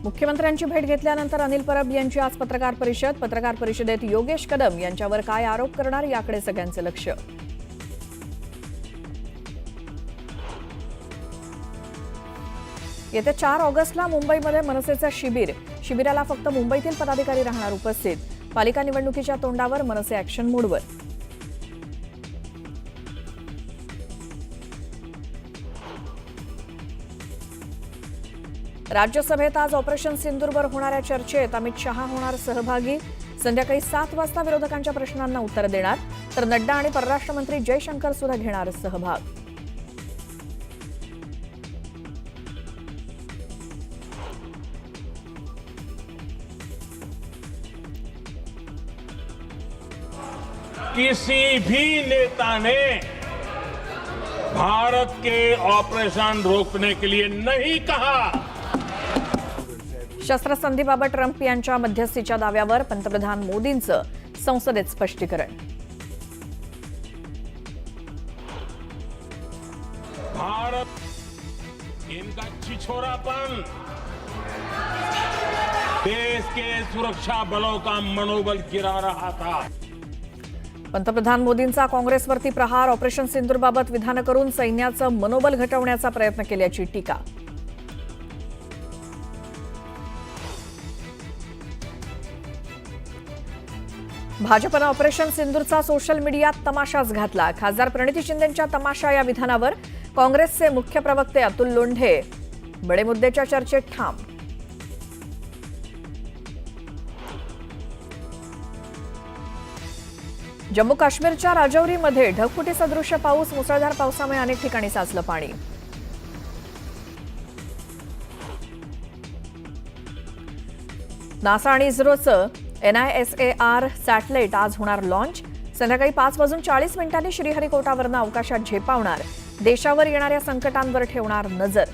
मुख्यमंत्र्यांची भेट घेतल्यानंतर अनिल परब यांची आज पत्रकार परिषदेत योगेश कदम यांच्यावर काय आरोप करणार याकडे सगळ्यांचे लक्ष। येत्या 4 ऑगस्टला मुंबईमध्ये मनसेचं शिबिराला फक्त मुंबईतील पदाधिकारी राहणार उपस्थित। पालिका निवडणुकीच्या तोंडावर मनसे ॲक्शन मोडवर। राज्यसभेत आज ऑपरेशन सिंदूरवर होणाऱ्या चर्चेत अमित शहा होणार सहभागी। संध्याकाळी 7 वाजता विरोधकांच्या प्रश्नांना उत्तर देणार, तर नड्डा आणि परराष्ट्र मंत्री जयशंकर सुद्धा घेणार सहभाग। किसी भी नेता ने भारत के ऑपरेशन रोकने के लिए नहीं कहा। शस्त्रसंधीबाबत ट्रम्प यांच्या मध्यस्थीच्या दाव्यावर पंतप्रधान मोदींचं संसदेत स्पष्टीकरण। भारत इनका छिछोरापन देश के सुरक्षा बलों का मनोबल गिरा रहा था। पंतप्रधान मोदींचा काँग्रेसवरती प्रहार। ऑपरेशन सिंदूरबाबत विधान करून सैन्याचं मनोबल घटवण्याचा प्रयत्न केल्याची टीका। भाजपनं ऑपरेशन सिंदूरचा सोशल मीडियात तमाशाच घातला। खासदार प्रणिती शिंदेंच्या तमाशा या विधानावर काँग्रेसचे मुख्य प्रवक्ते अतुल लोंढे बडे मुद्द्याच्या चर्चेत ठाम। जम्मू काश्मीरच्या राजौरीमध्ये ढगफुटी सदृश्य पाऊस। मुसळधार पावसामुळे अनेक ठिकाणी साचलं पाणी। नासा आणि इस्रोचं NISAR सॅटेलाइट आज होणार लॉन्च। संध्याकाळी 5:40 श्रीहरिकोटावरनं अवकाशात झेपावणार। देशावर येणाऱ्या संकटांवर ठेवणार नजर।